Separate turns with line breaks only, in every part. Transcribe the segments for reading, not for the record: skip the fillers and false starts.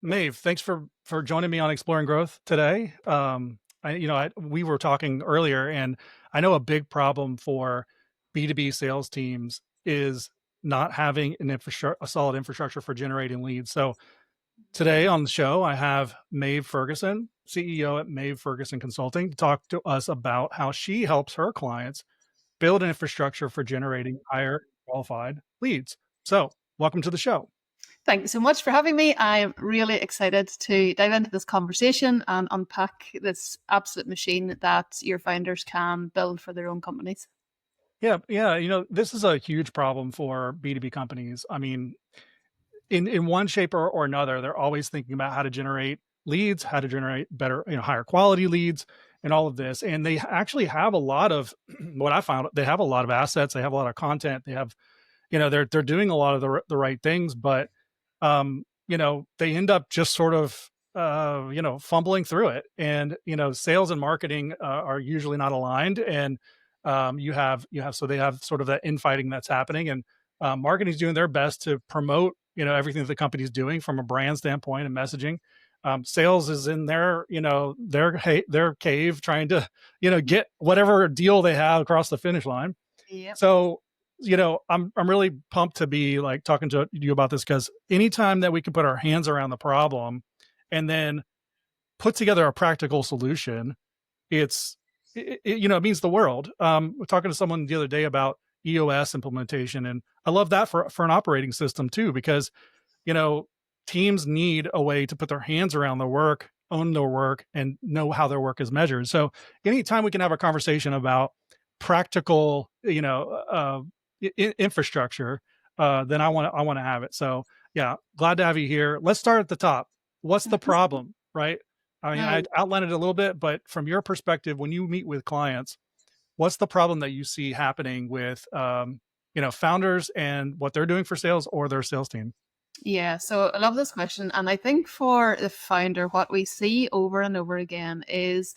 Maeve, thanks for joining me on Exploring Growth today. We were talking earlier, and I know a big problem for B2B sales teams is not having a solid infrastructure for generating leads. So today on the show, I have Maeve Ferguson, CEO at Maeve Ferguson Consulting, to talk to us about how she helps her clients build an infrastructure for generating higher qualified leads. So, welcome to the show.
Thank you so much for having me. I'm really excited to dive into this conversation and unpack this absolute machine that your founders can build for their own companies.
Yeah. This is a huge problem for B2B companies. I mean, in one shape or another, they're always thinking about how to generate leads, how to generate better, higher quality leads and all of this. And they actually have a lot of what I found, they have a lot of assets, they have a lot of content, they have, they're doing a lot of the right things, but they end up just sort of fumbling through it. And sales and marketing are usually not aligned, and so they have sort of that infighting that's happening, and marketing is doing their best to promote everything that the company's doing from a brand standpoint and messaging. Sales is in their cave trying to get whatever deal they have across the finish line.
Yep.
So, I'm really pumped to be like talking to you about this, because anytime that we can put our hands around the problem and then put together a practical solution, it means the world. We're talking to someone the other day about EOS implementation, and I love that for an operating system too, because you know teams need a way to put their hands around their work, own their work, and know how their work is measured. So anytime we can have a conversation about practical, infrastructure, then I want to have it. So yeah, glad to have you here. Let's start at the top. What's the problem, right? I mean, I
Mm.
outlined it a little bit, but from your perspective, when you meet with clients, what's the problem that you see happening with, founders and what they're doing for sales or their sales team?
Yeah, so I love this question. And I think for the founder, what we see over and over again is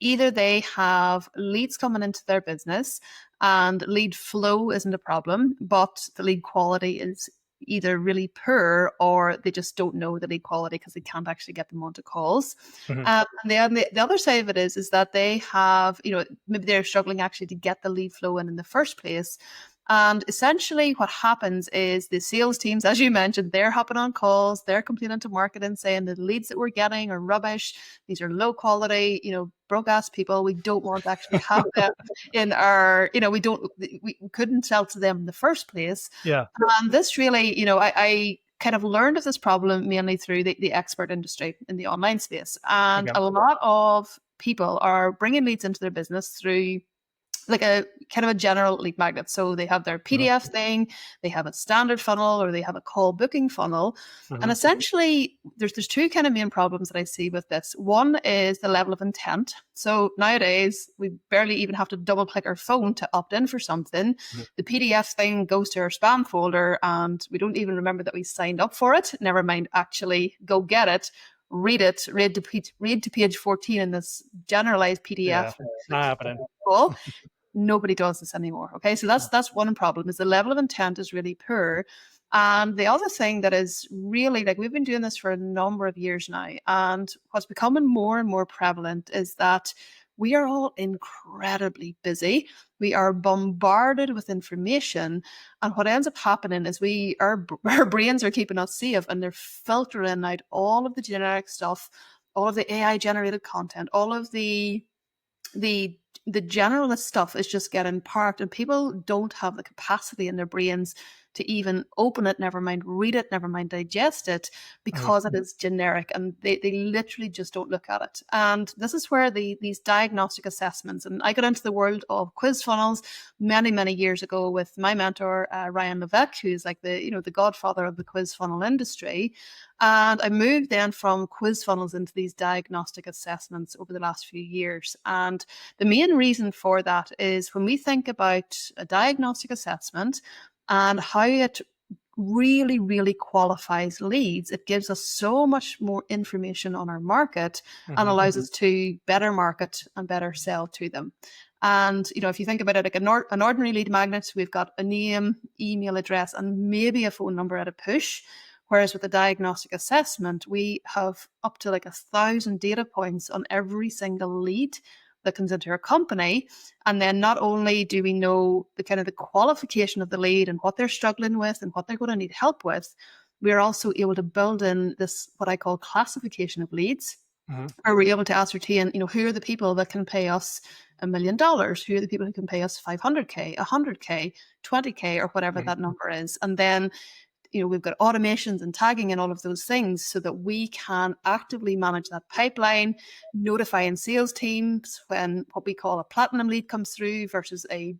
either they have leads coming into their business and lead flow isn't a problem, but the lead quality is either really poor or they just don't know the lead quality because they can't actually get them onto calls.
Mhm.
And the other side of it is that they have, maybe they're struggling actually to get the lead flow in the first place. And essentially, what happens is the sales teams, as you mentioned, they're hopping on calls, they're complaining to marketing, saying the leads that we're getting are rubbish. These are low quality, broke ass people. We don't want to actually have them in our, we couldn't sell to them in the first place.
Yeah.
And this really, I kind of learned of this problem mainly through the expert industry in the online space. And
Okay.
a lot of people are bringing leads into their business through like a kind of a general lead magnet. So they have their
Uh-huh.
PDF thing, they have a standard funnel, or they have a call booking funnel. And
Uh-huh.
essentially, there's two kind of main problems that I see with this. One is the level of intent. So nowadays, we barely even have to double click our phone to opt in for something.
Mhm.
The PDF thing goes to our spam folder, and we don't even remember that we signed up for it. Never mind actually go get it, read it, read to page 14 in this generalized
Yeah.
PDF.
Not happening.
Nobody does this anymore. Okay, so that's one problem, is the level of intent is really poor. And the other thing that is really, like, we've been doing this for a number of years now, and what's becoming more and more prevalent is that we are all incredibly busy. We are bombarded with information, and what ends up happening is our brains are keeping us safe, and they're filtering out all of the generic stuff, all of the AI generated content, all of the the generalist stuff is just getting parked, and people don't have the capacity in their brains to even open it, never mind read it, never mind digest it,
Uh-huh.
because it is generic, and they literally just don't look at it. And this is where these diagnostic assessments, and I got into the world of quiz funnels many years ago with my mentor, Ryan Levesque, who's like the godfather of the quiz funnel industry. And I moved then from quiz funnels into these diagnostic assessments over the last few years. And the main reason for that is when we think about a diagnostic assessment and how it really qualifies leads, it gives us so much more information on our market and
Mhm.
allows us to better market and better sell to them. And if you think about it, like an ordinary lead magnet, we've got a name, email address, and maybe a phone number at a push. Whereas with the diagnostic assessment, we have up to like 1,000 data points on every single lead that comes into our company. And then not only do we know the kind of the qualification of the lead and what they're struggling with and what they're going to need help with, we're also able to build in this, what I call classification of leads.
Mhm.
Are we able to ascertain, who are the people that can pay us $1 million? Who are the people who can pay us 500K, 100K, 20K, or whatever
Mhm.
that number is? And then, we've got automations and tagging and all of those things so that we can actively manage that pipeline, notifying sales teams when what we call a platinum lead comes through versus a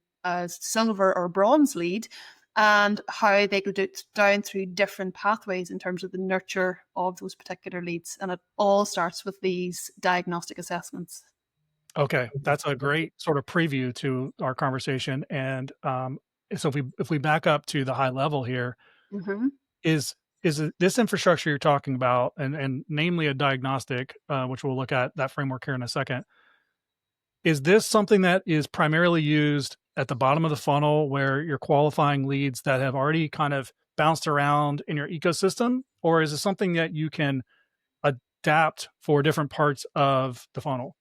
silver or bronze lead, and how they go down through different pathways in terms of the nurture of those particular leads. And it all starts with these diagnostic assessments.
Okay, that's a great sort of preview to our conversation, and, so if we back up to the high level here,
Mm-hmm.
is this infrastructure you're talking about, and namely a diagnostic, which we'll look at that framework here in a second, is this something that is primarily used at the bottom of the funnel where you're qualifying leads that have already kind of bounced around in your ecosystem? Or is it something that you can adapt for different parts of the funnel?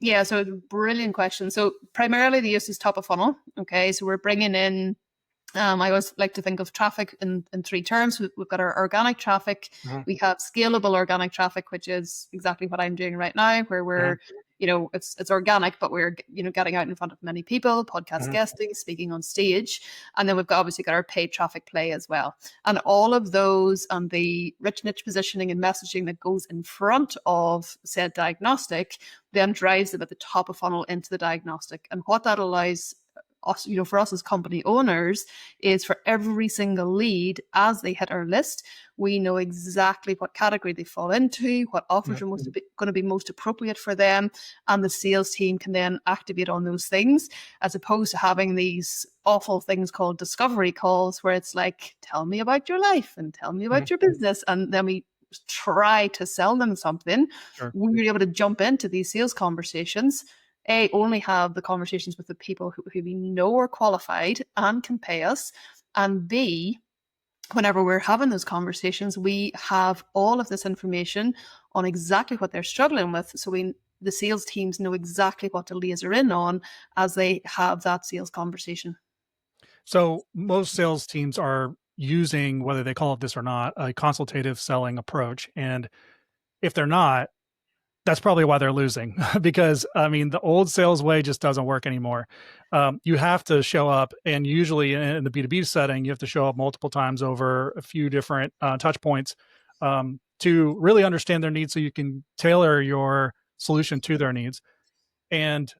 Yeah, so brilliant question. So primarily the use is top of funnel. Okay, so we're bringing in I always like to think of traffic in three terms. We've got our organic traffic,
Mhm,
we have scalable organic traffic, which is exactly what I'm doing right now, where
mhm,
we're, it's organic, but we're, getting out in front of many people, podcast
mhm,
guesting, speaking on stage. And then we've obviously got our paid traffic play as well. And all of those and the rich niche positioning and messaging that goes in front of said diagnostic then drives them at the top of funnel into the diagnostic. And what that allows us, for us as company owners, is for every single lead as they hit our list, we know exactly what category they fall into, what offers
mhm,
are going to be most appropriate for them, and the sales team can then activate on those things, as opposed to having these awful things called discovery calls where it's like, tell me about your life and tell me
mhm,
about your business, and then we try to sell them something.
sure.
We're able to jump into these sales conversations, only have the conversations with the people who we know are qualified and can pay us, and B, whenever we're having those conversations, we have all of this information on exactly what they're struggling with. So the sales teams know exactly what to laser in on as they have that sales conversation.
So most sales teams are using, whether they call it this or not, a consultative selling approach. And if they're not, that's probably why they're losing because I mean the old sales way just doesn't work anymore. You have to show up, and usually in the B2B setting, you have to show up multiple times over a few different touch points to really understand their needs, so you can tailor your solution to their needs. And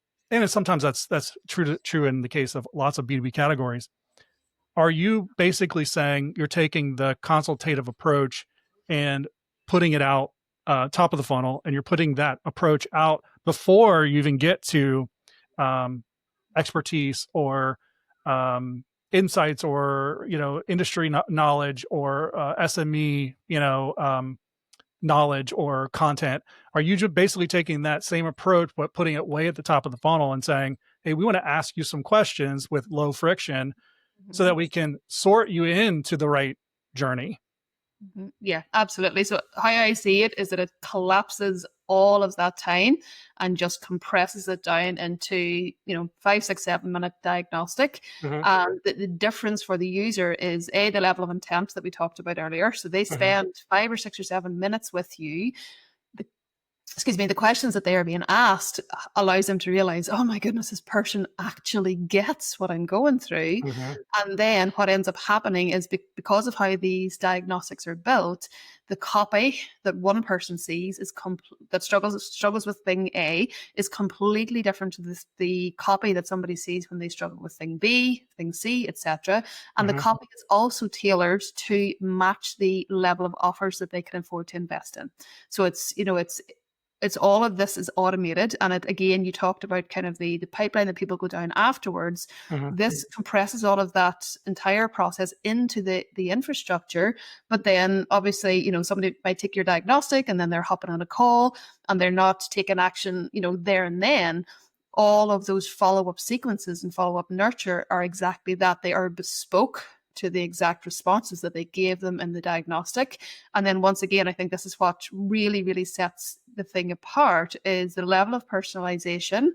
sometimes that's true in the case of lots of B2B categories. Are you basically saying you're taking the consultative approach and putting it out top of the funnel, and you're putting that approach out before you even get to um, expertise or insights or industry knowledge or SME knowledge or content? Are you just basically taking that same approach but putting it way at the top of the funnel and saying, hey, we want to ask you some questions with low friction so
Mhm.
that we can sort you into the right journey?
Yeah, absolutely. So how I see it is that it collapses all of that time and just compresses it down into, 5, 6, 7 minute diagnostic.
Mhm,
The difference for the user is the level of intent that we talked about earlier. So they
mhm,
spend 5 or 6 or 7 minutes with you. The the questions that they are being asked allows them to realize, oh my goodness, this person actually gets what I'm going through.
mhm,
And then what ends up happening is because of how these diagnostics are built, the copy that one person sees that struggles with thing A is completely different to the copy that somebody sees when they struggle with thing B, thing C, etc. And the
mhm.
copy is also tailored to match the level of offers that they can afford to invest in. So it's all of this is automated, and it, again, you talked about kind of the pipeline that people go down afterwards.
Mhm,
This compresses all of that entire process into the infrastructure. But then obviously, somebody might take your diagnostic and then they're hopping on a call and they're not taking action, there and then. All of those follow-up sequences and follow-up nurture are exactly that. They are bespoke to the exact responses that they gave them in the diagnostic. And then once again, I think this is what really, really sets the thing apart is the level of personalization.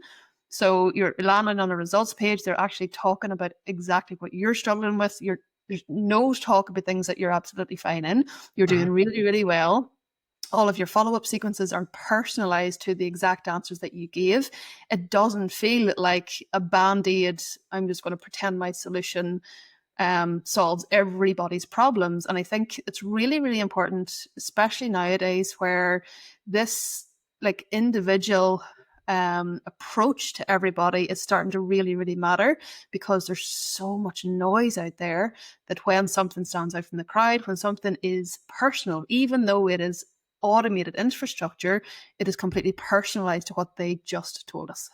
So you're landing on a results page, they're actually talking about exactly what you're struggling with. There's no talk about things that you're absolutely fine in. You're doing really, really well. All of your follow-up sequences are personalized to the exact answers that you gave. It doesn't feel like a band-aid, I'm just going to pretend my solution solves everybody's problems. And I think it's really, really important, especially nowadays where this like individual approach to everybody is starting to really, really matter, because there's so much noise out there that when something stands out from the crowd, when something is personal, even though it is automated infrastructure, it is completely personalized to what they just told us.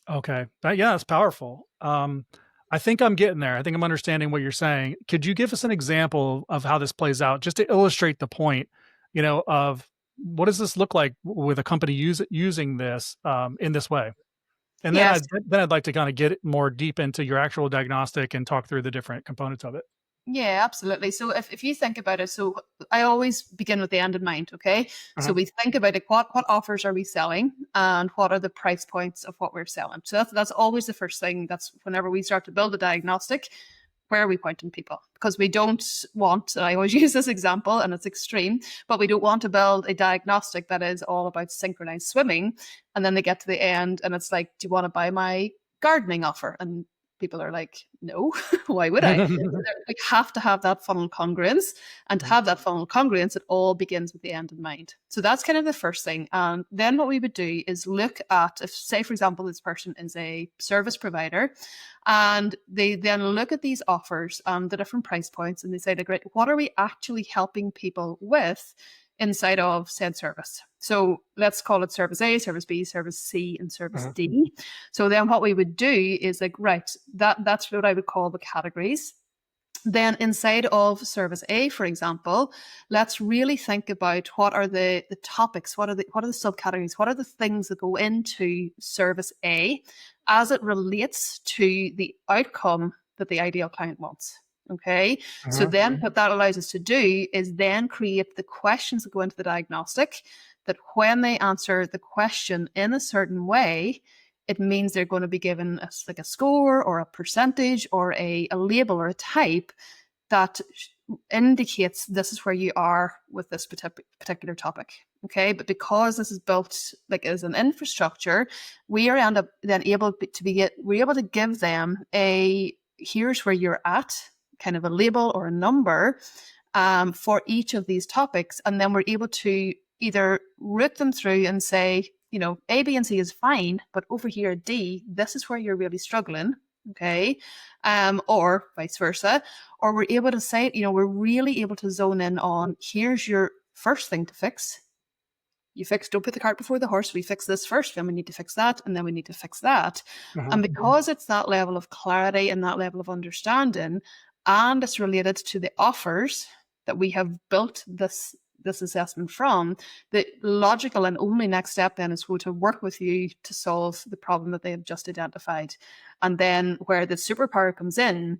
Okay. That's powerful. I think I'm getting there. I think I'm understanding what you're saying. Could you give us an example of how this plays out, just to illustrate the point, of what does this look like with a company using this in this way? And then
Yes.
I'd like to kind of get it more deep into your actual diagnostic and talk through the different components of it.
Yeah, absolutely. So if you think about it, so I always begin with the end in mind, okay? So
Uh-huh.
we think about like what offers are we selling and what are the price points of what we're selling. So that's always the first thing. That's whenever we start to build a diagnostic, where are we pointing people? Because we don't want, I always use this example and it's extreme, but we don't want to build a diagnostic that is all about synchronized swimming. And then they get to the end and it's like, do you want to buy my gardening offer? And people are like, no, why would I? We have to have that funnel congruence. And to
Mhm.
have that funnel congruence, it all begins with the end in mind. So that's kind of the first thing. And then what we would do is look at, if, say, for example, this person is a service provider, and they then look at these offers and the different price points, and they say, like, right, what are we actually helping people with inside of said service? So let's call it service A, service B, service C, and service
Uh-huh.
D. So then what we would do is like, right, that's what I would call the categories. Then inside of service A, for example, let's really think about what are the topics, what are the subcategories, what are the things that go into service A as it relates to the outcome that the ideal client wants. Okay. So
Uh-huh.
then what that allows us to do is then create the questions that go into the diagnostic, that when they answer the question in a certain way, it means they're going to be given like a score or a percentage or a label or a type that indicates this is where you are with this particular topic. Okay, but because this is built like as an infrastructure, we are end up then able to we're able to give them a here's where you're at, kind of a label or a number for each of these topics, and then we're able to either route them through and say, A, B, and C is fine, but over here, D, this is where you're really struggling. Okay. Or vice versa. Or we're able to say, we're really able to zone in on here's your first thing to fix. Don't put the cart before the horse. We fix this first, then we need to fix that, and then we need to fix that.
Uh-huh.
And because it's that level of clarity and that level of understanding, and it's related to the offers that we have built this assessment from, the logical and only next step then is to work with you to solve the problem that they have just identified. And then where the superpower comes in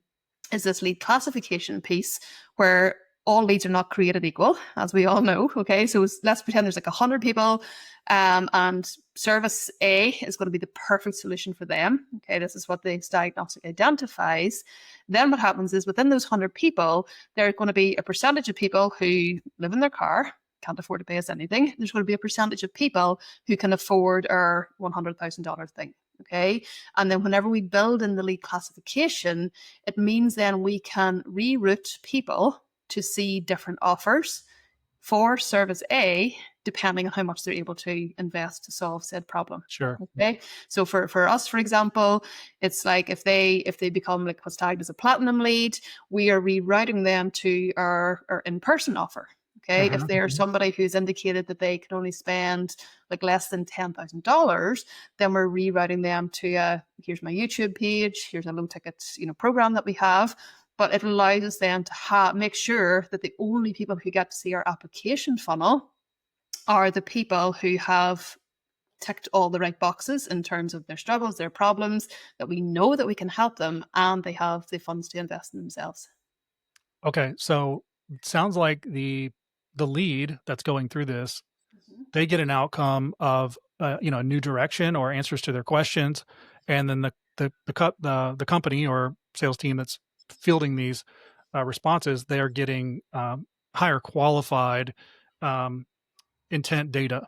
is this lead classification piece, where all leads are not created equal, as we all know. Okay, so let's pretend there's like 100 people, and service A is going to be the perfect solution for them. Okay, this is what the diagnostic identifies. Then what happens is within those 100 people, there are going to be a percentage of people who live in their car, can't afford to pay us anything. There's going to be a percentage of people who can afford our $100,000 thing. Okay, and then whenever we build in the lead classification, it means then we can reroute people to see different offers for service A, depending on how much they're able to invest to solve said problem.
Sure.
Okay. So for us, for example, it's like if they become like what's tagged as a platinum lead, we are rerouting them to our in-person offer. Okay.
Uh-huh.
If they're somebody who's indicated that they can only spend like less than $10,000, then we're rerouting them to here's my YouTube page, here's a low ticket, program that we have. But it allows us then to make sure that the only people who get to see our application funnel are the people who have ticked all the right boxes in terms of their struggles, their problems, that we know that we can help them, and they have the funds to invest in themselves.
Okay, so it sounds like the lead that's going through this,
Mhm.
they get an outcome of a new direction or answers to their questions, and then the company or sales team that's fielding these responses, they're getting higher qualified um, intent data.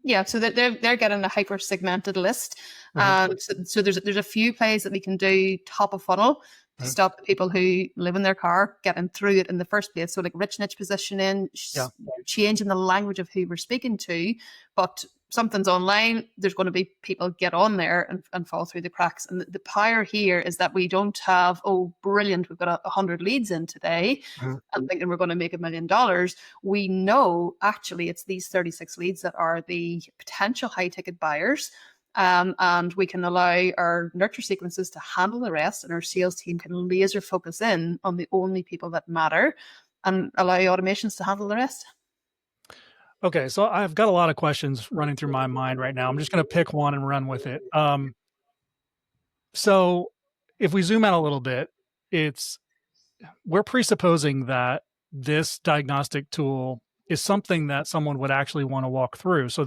Yeah, so that they're getting a hyper segmented list.
Uh-huh.
So there's a few plays that we can do top of funnel to
Uh-huh.
stop the people who live in their car getting through it in the first place. So like rich niche positioning,
Yeah.
changing the language of who we're speaking to, but something's online, there's going to be people get on there and fall through the cracks. And the power here is that we don't have, oh, brilliant, we've got 100 leads in today
Uh-huh.
and thinking we're going to make $1 million. We know actually it's these 36 leads that are the potential high ticket buyers. And we can allow our nurture sequences to handle the rest, and our sales team can laser focus in on the only people that matter and allow automations to handle the rest.
Okay, so I've got a lot of questions running through my mind right now. I'm just going to pick one and run with it. So if we zoom out a little bit, it's we're presupposing that this diagnostic tool is something that someone would actually want to walk through. So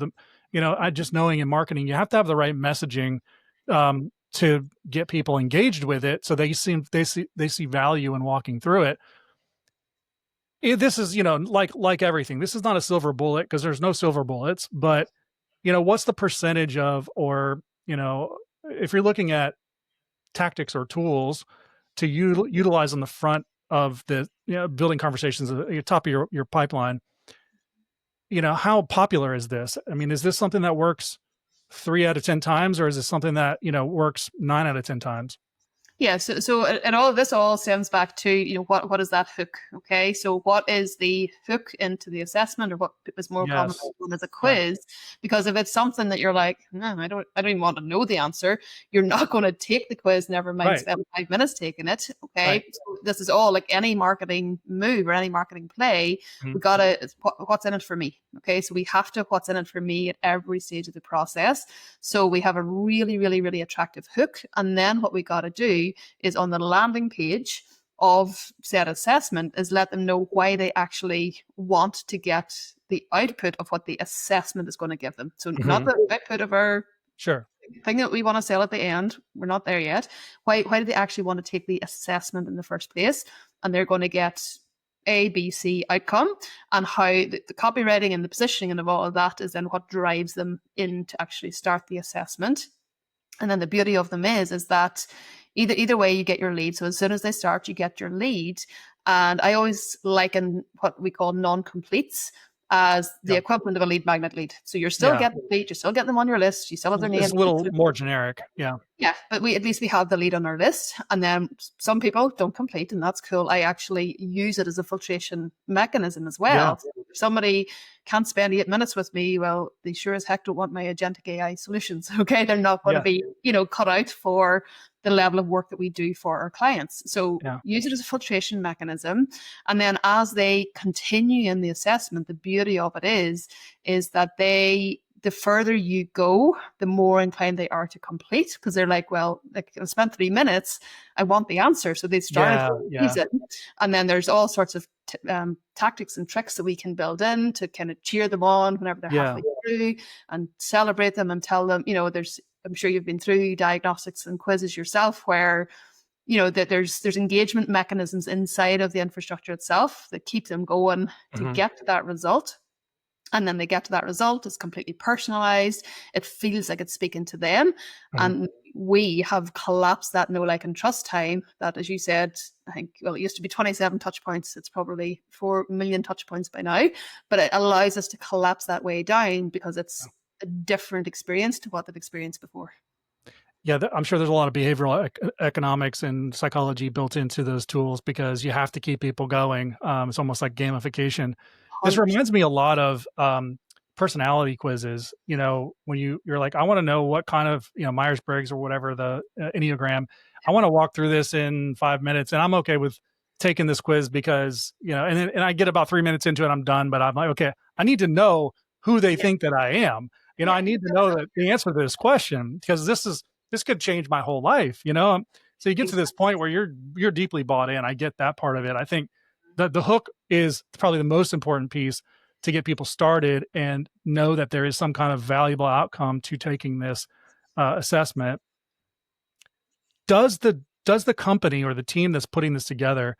I just knowing in marketing, you have to have the right messaging to get people engaged with it, so they see value in walking through it. This is like everything. This is not a silver bullet because there's no silver bullets. But what's the percentage of, or if you're looking at tactics or tools to utilize on the front of the building conversations at the top of your pipeline, how popular is this? I mean, is this something that works 3 out of 10 times, or is this something that works 9 out of 10 times?
Yeah, and all of this all stems back to, what is that hook? Okay, so what is the hook into the assessment, or what is more commonly
Yes.
known as a
Yeah.
quiz? Because if it's something that you're like, no, I don't even want to know the answer, you're not going to take the quiz. Never mind
Right.
spend 5 minutes taking it.
Right.
Okay, so this is all like any marketing move or any marketing play.
Mhm.
We gotta what's in it for me. Okay, so we have to what's in it for me at every stage of the process. So we have a really, really, really attractive hook, and then what we got to do is on the landing page of said assessment is let them know why they actually want to get the output of what the assessment is going to give them. So not
Mhm.
the output of our
Sure.
thing that we want to sell at the end. We're not there yet. Why do they actually want to take the assessment in the first place? And they're going to get A, B, C outcome, and how the copywriting and the positioning and of all of that is then what drives them in to actually start the assessment. And then the beauty of them is that either way you get your lead. So as soon as they start, you get your lead. And I always liken what we call non-completes as the
Yeah.
equivalent of a lead magnet lead. So you're still
Yeah.
getting the lead, you're still getting them on your list, you still have their
It's
name.
a little more generic. Yeah.
Yeah, but we at least we have the lead on our list, and then some people don't complete, and that's cool. I actually use it as a filtration mechanism as
Yeah.
well. So if somebody can't spend 8 minutes with me, well, they sure as heck don't want my agentic AI solutions. Okay, they're not going to
Yeah.
be cut out for the level of work that we do for our clients. So
Yeah.
use it as a filtration mechanism, and then as they continue in the assessment, the beauty of it is that the further you go, the more inclined they are to complete because they're like, well, like I spent 3 minutes, I want the answer. So they started
Yeah.
for a
Yeah.
reason. And then there's all sorts of tactics and tricks that we can build in to kind of cheer them on whenever they're
Yeah.
halfway through and celebrate them and tell them, I'm sure you've been through diagnostics and quizzes yourself where that there's engagement mechanisms inside of the infrastructure itself that keep them going to
Mhm.
get to that result. And then they get to that result, it's completely personalized, it feels like it's speaking to them.
Mhm.
And we have collapsed that know, like, and trust time that, as you said, I think, well, it used to be 27 touch points, it's probably 4 million touch points by now, but it allows us to collapse that way down because it's a different experience to what they've experienced before.
Yeah, I'm sure there's a lot of behavioral economics and psychology built into those tools because you have to keep people going. It's almost like gamification. This
100%.
reminds me a lot of personality quizzes. When you're like, I want to know what kind of Myers Briggs or whatever the Enneagram. I want to walk through this in 5 minutes, and I'm okay with taking this quiz because and I get about 3 minutes into it, I'm done. But I'm like, okay, I need to know who they
Yeah.
think that I am.
Yeah.
I need to know that the answer to this question because this could change my whole life. So you get to this
Exactly.
point where you're deeply bought in. I get that part of it. I think the hook is probably the most important piece to get people started and know that there is some kind of valuable outcome to taking this assessment. Does the company or the team that's putting this together,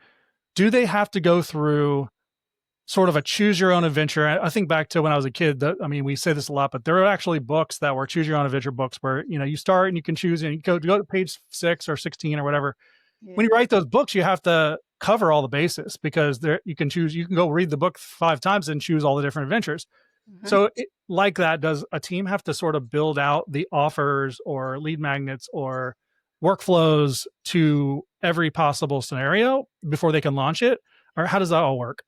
do they have to go through sort of a choose your own adventure? I think back to when I was a kid. I mean, we say this a lot, but there are actually books that were choose your own adventure books where you start and you can choose and you go to page 6 or 16 or whatever. When
Yeah.
you write those books, you have to cover all the bases because there you can go read the book 5 times and choose all the different adventures.
Mhm.
So, like that, does a team have to sort of build out the offers or lead magnets or workflows to every possible scenario before they can launch it? Or how does that all work?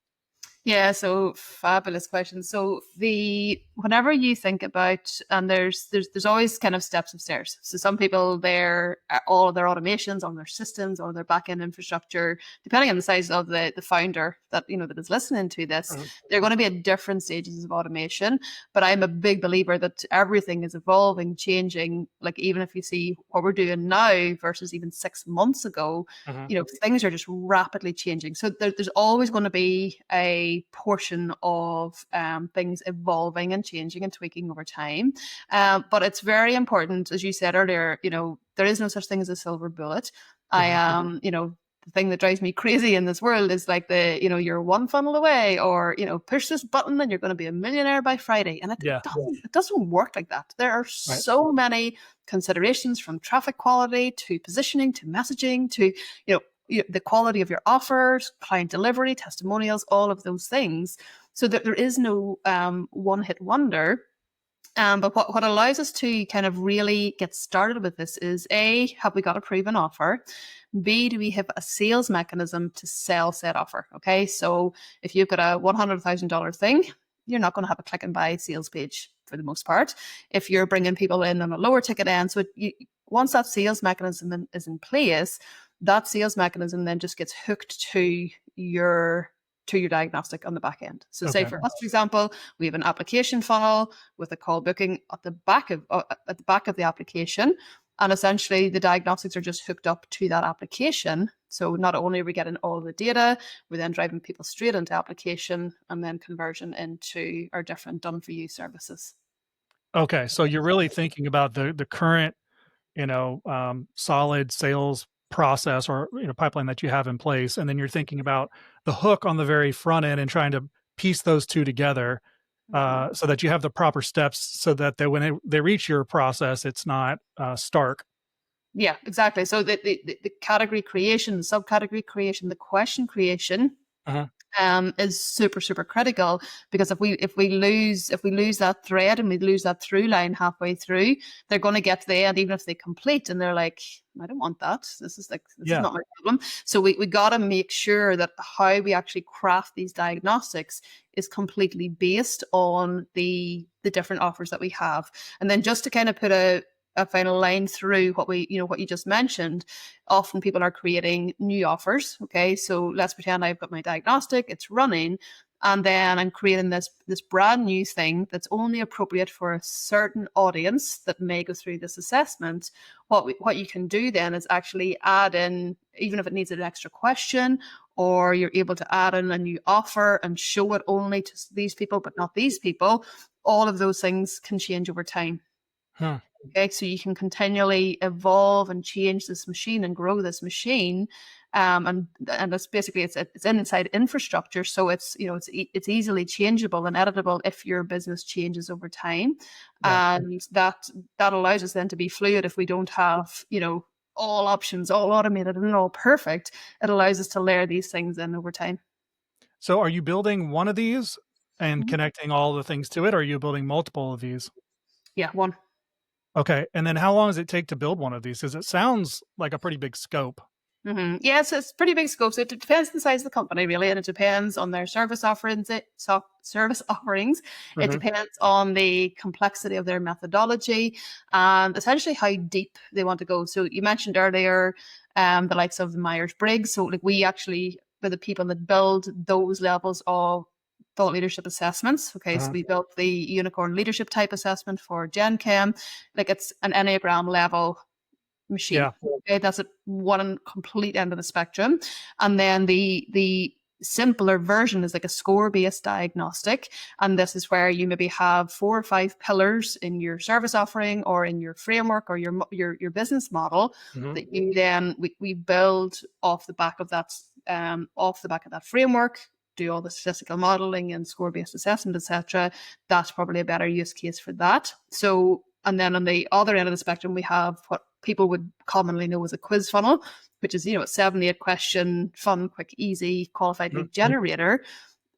Yeah, so fabulous question. So the whenever you think about, and there's always kind of steps of stairs. So some people, their all of their automations on their systems or their backend infrastructure, depending on the size of the founder that that is listening to this,
Mhm.
they're going to be at different stages of automation. But I'm a big believer that everything is evolving, changing. Like even if you see what we're doing now versus even 6 months ago,
Mhm.
things are just rapidly changing. So there's always going to be a portion of things evolving and changing and tweaking over time. But it's very important, as you said earlier, there is no such thing as a silver bullet. I
Mhm.
am, the thing that drives me crazy in this world is like you're one funnel away, or push this button and you're going to be a millionaire by Friday. And it, it
Yeah.
doesn't it doesn't work like that. There are
Right.
so many considerations, from traffic quality to positioning to messaging to the quality of your offers, client delivery, testimonials, all of those things, so that there is no one hit wonder. But what allows us to kind of really get started with this is, A, have we got a proven offer? B, do we have a sales mechanism to sell said offer? Okay, so if you've got a $100,000 thing, you're not going to have a click and buy sales page for the most part. If you're bringing people in on a lower ticket end, so once that sales mechanism is in place, that sales mechanism then just gets hooked to your diagnostic on the back end. So, say
Okay.
for us, for example, we have an application funnel with a call booking at the back of the application, and essentially the diagnostics are just hooked up to that application. So not only are we getting all the data, we're then driving people straight into application and then conversion into our different done for you services.
Okay. So you're really thinking about the current, solid sales process or pipeline that you have in place, and then you're thinking about the hook on the very front end and trying to piece those two together
Mhm.
so that you have the proper steps so that when they reach your process, it's not stark.
Yeah, exactly. So the category creation, the subcategory creation, the question creation
Uh-huh.
is super super critical, because if we lose that thread and we lose that through line halfway through, they're going to get to the end, even if they complete, and they're like, I don't want that. This is
Yeah.
not my problem. So we got to make sure that how we actually craft these diagnostics is completely based on the different offers that we have. And then just to kind of put a final line through what you just mentioned, often people are creating new offers. Okay, so let's pretend I've got my diagnostic, it's running, and then I'm creating this brand new thing that's only appropriate for a certain audience that may go through this assessment. What you can do then is actually add in, even if it needs an extra question, or you're able to add in a new offer and show it only to these people but not these people. All of those things can change over time.
Huh.
Okay, so you can continually evolve and change this machine and grow this machine, and that's basically it's inside infrastructure, so it's easily changeable and editable if your business changes over time,
Yeah.
and that allows us then to be fluid. If we don't have all options, all automated and all perfect, it allows us to layer these things in over time.
So are you building one of these and
Mhm.
connecting all the things to it, or are you building multiple of these?
Yeah, one.
Okay. And then how long does it take to build one of these? Because it sounds like a pretty big scope.
Yeah, so it's pretty big scope. So it depends on the size of the company, really, and it depends on their service offerings. Service offerings. It
Mhm.
depends on the complexity of their methodology and essentially how deep they want to go. So you mentioned earlier, the likes of the Myers Briggs. So like we actually are the people that build those levels of thought leadership assessments. Okay, so
Uh-huh.
we built the unicorn leadership type assessment for Gen Chem. Like it's an Enneagram level machine.
Yeah.
Okay, that's at one complete end of the spectrum. And then the simpler version is like a score-based diagnostic. And this is where you maybe have 4 or 5 pillars in your service offering or in your framework or your business model
Hmm.
that you then we build off the back of that framework, do all the statistical modeling and score-based assessment, etc. That's probably a better use case for that. So, and then on the other end of the spectrum, we have what people would commonly know as a quiz funnel, which is, a 7, 8 question, fun, quick, easy, qualified lead generator.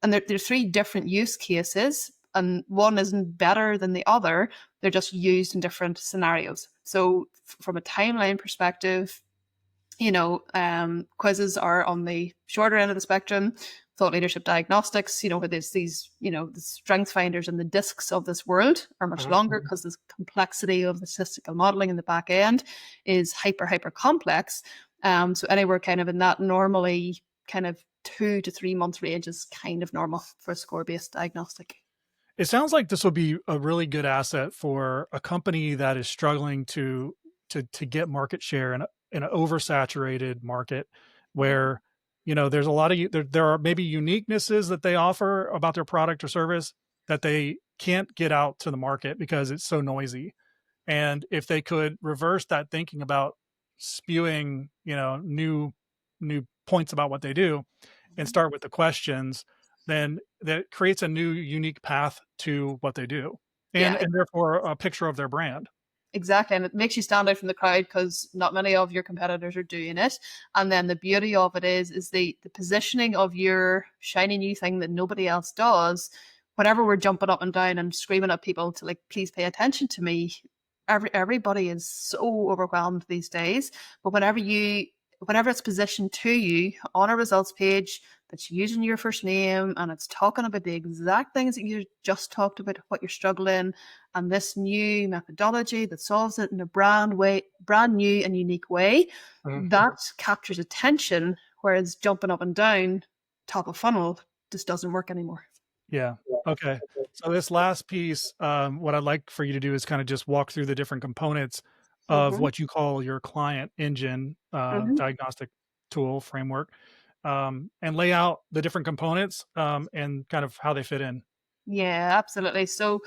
And there's 3 different use cases, and one isn't better than the other. They're just used in different scenarios. So from a timeline perspective, quizzes are on the shorter end of the spectrum. Thought leadership diagnostics, where there's these, the strength finders and the discs of this world are much longer because the complexity of the statistical modeling in the back end is hyper complex. So anywhere kind of in that normally kind of 2 to 3 month range is kind of normal for a score-based diagnostic.
It sounds like this will be a really good asset for a company that is struggling to get market share in an oversaturated market where, there's a lot of there are maybe uniquenesses that they offer about their product or service that they can't get out to the market because it's so noisy. And if they could reverse that thinking about spewing, new points about what they do and start with the questions, then that creates a new unique path to what they do and
Yeah,
and therefore a picture of their brand.
exactly. And it makes you stand out from the crowd because not many of your competitors are doing it. And then the beauty of it is the positioning of your shiny new thing that nobody else does. Whenever we're jumping up and down and screaming at people to, like, please pay attention to me, everybody is so overwhelmed these days. But whenever it's positioned to you on a results page that's using your first name and it's talking about the exact things that you just talked about, what you're struggling, and this new methodology that solves it in a brand new and unique way,
Mhm.
that captures attention, whereas jumping up and down top of funnel just doesn't work anymore.
Yeah. Okay. So this last piece, what I'd like for you to do is kind of just walk through the different components of
Mm-hmm.
what you call your client engine,
Mm-hmm.
diagnostic tool framework, and lay out the different components, and kind of how they fit in.
Yeah, absolutely. So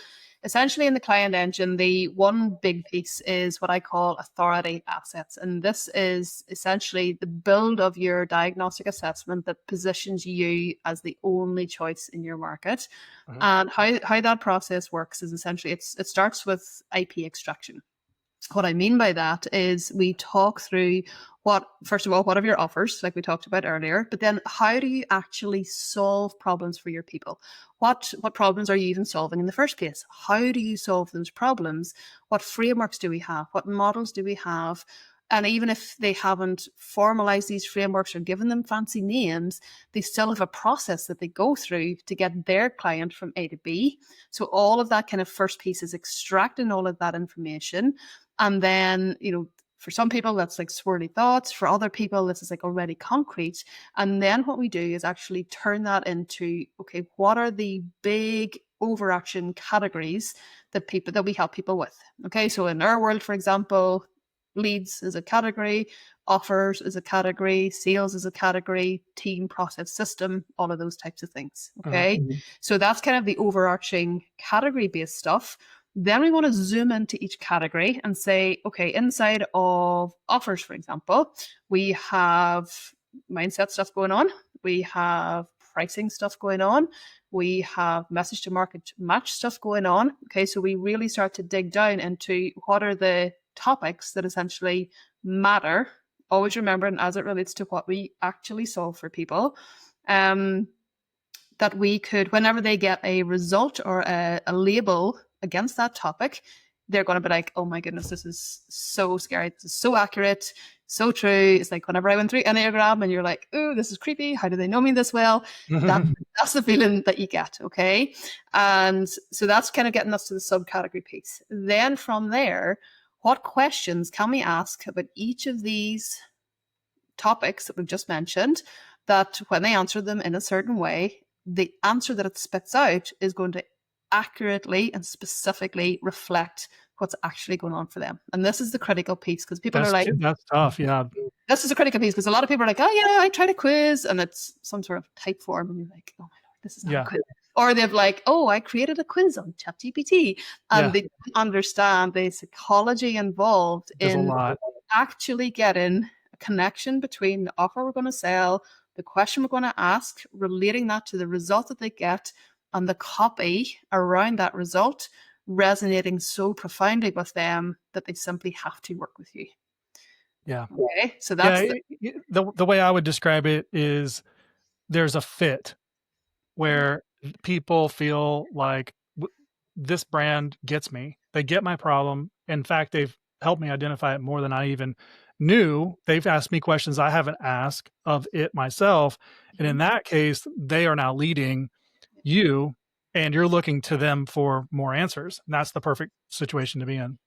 essentially in the client engine, the one big piece is what I call authority assets. And this is essentially the build of your diagnostic assessment that positions you as the only choice in your market.
Mhm.
And how that process works is essentially it starts with IP extraction. What I mean by that is we talk through first of all, what are your offers, like we talked about earlier, but then how do you actually solve problems for your people? What problems are you even solving in the first place? How do you solve those problems? What frameworks do we have? What models do we have? And even if they haven't formalized these frameworks or given them fancy names, they still have a process that they go through to get their client from A to B. So all of that kind of first piece is extracting all of that information. And then, for some people, that's like swirly thoughts. For other people, this is like already concrete. And then what we do is actually turn that into, okay, what are the big overarching categories that we help people with? Okay, so in our world, for example, leads is a category, offers is a category, sales is a category, team, process, system, all of those types of things.
Mhm.
Okay, so that's kind of the overarching category based stuff. Then we want to zoom into each category and say, okay, inside of offers, for example, we have mindset stuff going on. We have pricing stuff going on. We have message to market match stuff going on. Okay, so we really start to dig down into what are the topics that essentially matter. Always remembering as it relates to what we actually solve for people. That we could, whenever they get a result or a label against that topic, they're going to be like, oh my goodness, this is so scary. This is so accurate, so true. It's like whenever I went through Enneagram and you're like, oh, this is creepy. How do they know me this well? That's the feeling that you get. Okay. And so that's kind of getting us to the subcategory piece. Then from there, what questions can we ask about each of these topics that we've just mentioned, that when they answer them in a certain way, the answer that it spits out is going to accurately and specifically reflect what's actually going on for them. And this is the critical piece, because people are like,
that's tough. Yeah.
this is a critical piece, because a lot of people are like, oh yeah, I tried a quiz, and it's some sort of type form, and you're like, oh my lord, this is not a
Yeah.
quiz. Or they've like, oh, I created a quiz on ChatGPT, and
Yeah.
they don't understand the psychology involved
There's a
in
lot.
actually getting a connection between the offer we're going to sell, the question we're going to ask, relating that to the result that they get, and the copy around that result resonating so profoundly with them that they simply have to work with you.
Yeah.
Okay, so
Yeah.
that's
The way I would describe it is there's a fit where people feel like this brand gets me. They get my problem. In fact, they've helped me identify it more than I even knew. They've asked me questions I haven't asked of it myself. And in that case, they are now leading you and you're looking to them for more answers. And that's the perfect situation to be in.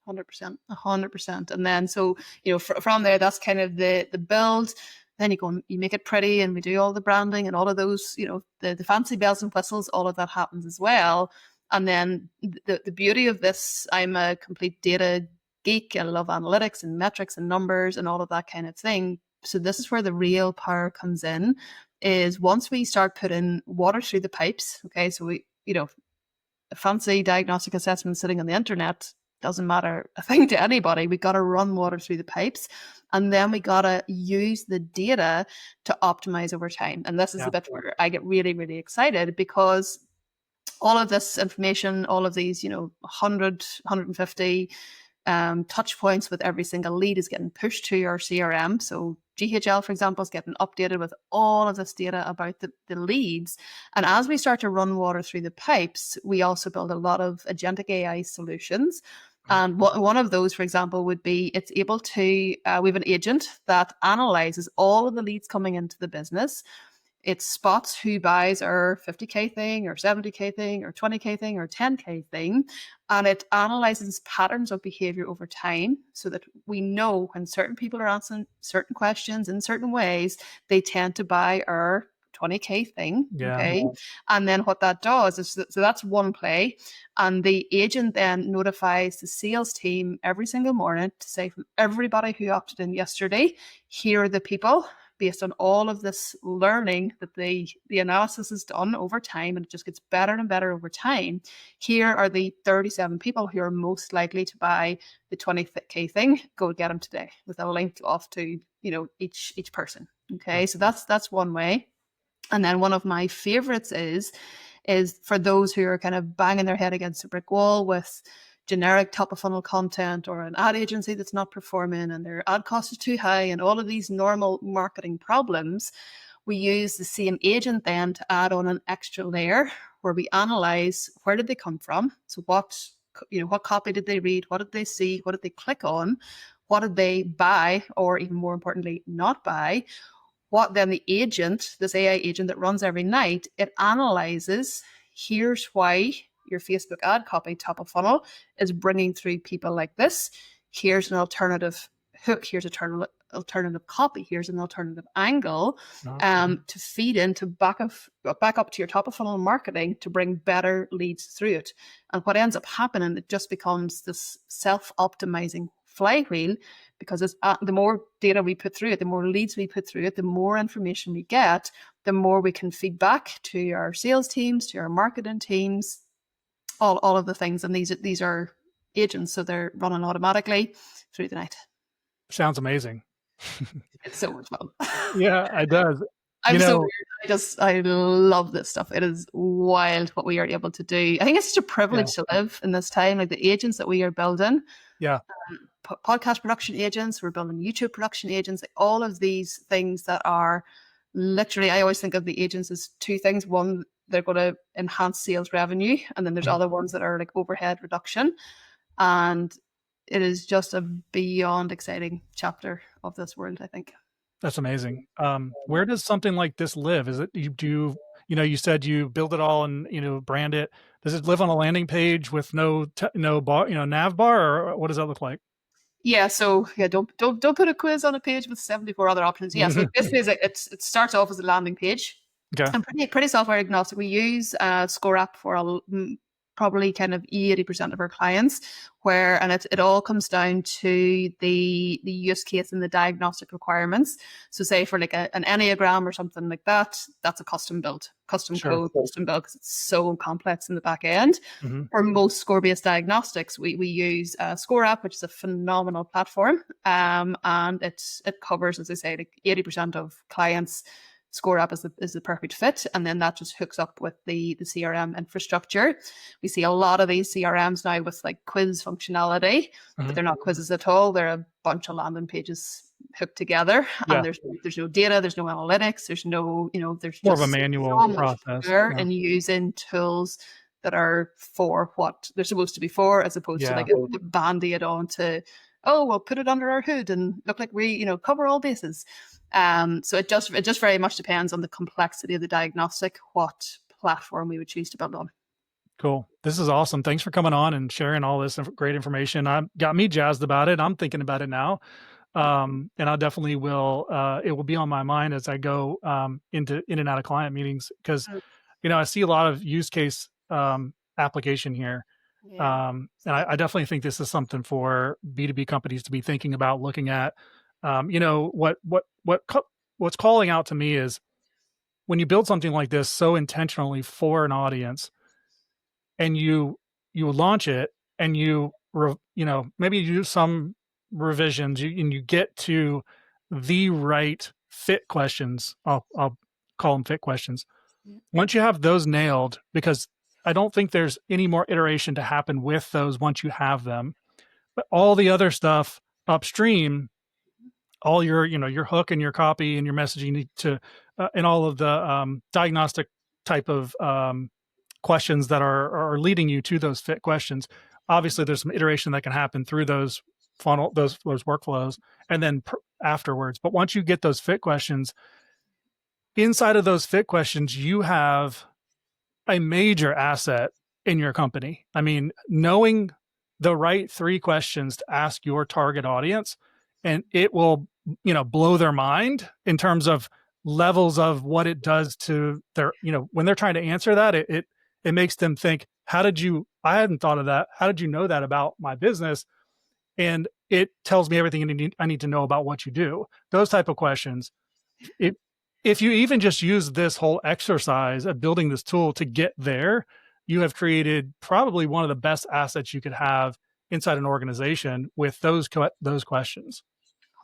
100%, 100%. And then, so, from there, that's kind of the build. Then you go and you make it pretty, and we do all the branding and all of those, the fancy bells and whistles, all of that happens as well. And then the beauty of this, I'm a complete data geek. I love analytics and metrics and numbers and all of that kind of thing. So this is where the real power comes in, is once we start putting water through the pipes. Okay, so we, a fancy diagnostic assessment sitting on the internet doesn't matter a thing to anybody. We got to run water through the pipes, and then we got to use the data to optimize over time. And this is the bit where I get really, really excited, because all of this information, all of these, 100, 150 touch points with every single lead is getting pushed to our CRM. So GHL, for example, is getting updated with all of this data about the leads. And as we start to run water through the pipes, we also build a lot of agentic AI solutions. And one of those, for example, would be it's able to, we have an agent that analyzes all of the leads coming into the business. It spots who buys our 50K thing or 70K thing or 20K thing or 10K thing. And it analyzes patterns of behavior over time, so that we know when certain people are answering certain questions in certain ways, they tend to buy our 20K thing.
Yeah.
Okay. And then what that does is, so that's one play. And the agent then notifies the sales team every single morning to say, from everybody who opted in yesterday, here are the people, based on all of this learning that the analysis is done over time, and it just gets better and better over time. Here are the 37 people who are most likely to buy the 20K thing. Go get them today, with a link off to each person. Okay, so that's one way. And then one of my favorites is for those who are kind of banging their head against a brick wall with generic top of funnel content, or an ad agency that's not performing and their ad cost is too high, and all of these normal marketing problems. We use the same agent then to add on an extra layer where we analyze, where did they come from? So what copy did they read? What did they see? What did they click on? What did they buy? Or even more importantly, not buy? What then the agent, this AI agent that runs every night, it analyzes, here's why your Facebook ad copy top of funnel is bringing through people like this. Here's an alternative hook. Here's an alternative copy. Here's an alternative angle to feed into back up to your top of funnel marketing to bring better leads through it. And what ends up happening, it just becomes this self-optimizing flywheel, because it's, the more data we put through it, the more leads we put through it, the more information we get, the more we can feed back to our sales teams, to our marketing teams, all of the things. And these are agents, so they're running automatically through the night.
Sounds amazing.
It's so much fun.
Yeah, it does.
I'm so weird. I love this stuff. It is wild what we are able to do. I think it's such a privilege to live in this time. Like the agents that we are building.
Yeah.
Podcast production agents, we're building YouTube production agents, like all of these things that are literally, I always think of the agents as two things. One, they're going to enhance sales revenue, and then there's other ones that are like overhead reduction. And it is just a beyond exciting chapter of this world, I think.
That's amazing. Where does something like this live? Is it you said you build it all and brand it. Does it live on a landing page with no bar, nav bar, or what does that look like?
Yeah, so don't put a quiz on a page with 74 other options. Yeah, so basically it starts off as a landing page.
Okay.
I'm pretty software agnostic. We use Score App for probably probably kind of 80% of our clients, where, and it all comes down to the use case and the diagnostic requirements. So say for like an Enneagram or something like that, that's a custom built, custom
Sure.
code, custom built, because it's so complex in the back end.
Hmm.
For most score-based diagnostics, we use Score App, which is a phenomenal platform, and it covers, as I say, like 80% of clients. Score App is the perfect fit, and then that just hooks up with the CRM infrastructure. We see a lot of these CRMs now with like quiz functionality, but
Hmm.
they're not quizzes at all. They're a bunch of landing pages hooked together, and
Yeah.
there's no data, there's no analytics, there's no, there's
More of a
just
manual
so much
process.
power
Yeah.
in using tools that are for what they're supposed to be for, as opposed to
Yeah.
like a band-aid onto, oh, we'll put it under our hood and look like we, cover all bases. So it just very much depends on the complexity of the diagnostic, what platform we would choose to build on.
Cool. This is awesome. Thanks for coming on and sharing all this great information. Got me jazzed about it. I'm thinking about it now. And I definitely will, it will be on my mind as I go, in and out of client meetings, because, I see a lot of use case, application here.
Yeah.
And I definitely think this is something for B2B companies to be thinking about, looking at. What's calling out to me is when you build something like this so intentionally for an audience, and you launch it, and maybe you do some revisions, and you get to the right fit questions. I'll call them fit questions.
Yeah.
Once you have those nailed, because I don't think there's any more iteration to happen with those once you have them. But all the other stuff upstream, all your hook and your copy and your messaging need to, and all of the diagnostic type of questions that are leading you to those fit questions. Obviously, there's some iteration that can happen through those workflows, and then afterwards. But once you get those fit questions, inside of those fit questions, you have a major asset in your company. I mean, knowing the right three questions to ask your target audience, and it will, blow their mind in terms of levels of what it does to their, when they're trying to answer that, it makes them think, I hadn't thought of that. How did you know that about my business? And it tells me everything I need to know about what you do. Those type of questions. If if you even just use this whole exercise of building this tool to get there, you have created probably one of the best assets you could have inside an organization with those questions.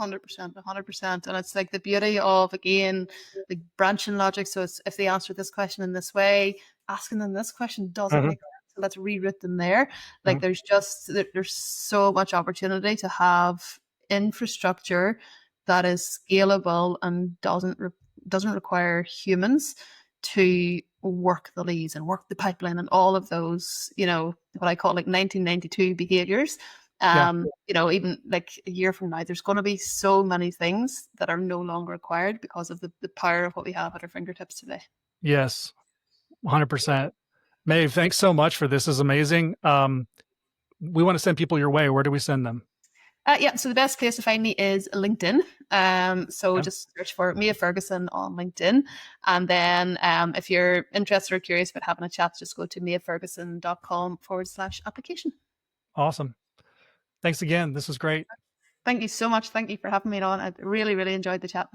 100%, 100%. And it's like the beauty of, again, like branching logic. So it's, if they answer this question in this way, asking them this question doesn't
Mhm,
make sense. So let's reroute them there. Like
mhm.
there's so much opportunity to have infrastructure that is scalable and doesn't require humans to work the leads and work the pipeline and all of those, what I call like 1992 behaviors.
Yeah.
Even like a year from now, there's going to be so many things that are no longer required because of the power of what we have at our fingertips today.
Yes. 100%. Maeve, thanks so much for this. This is amazing. We want to send people your way. Where do we send them?
Yeah, so the best place to find me is LinkedIn. So
Yeah.
just search for Maeve Ferguson on LinkedIn. And then if you're interested or curious about having a chat, just go to maeveferguson.com/application.
Awesome. Thanks again. This was great.
Thank you so much. Thank you for having me on. I really, really enjoyed the chat.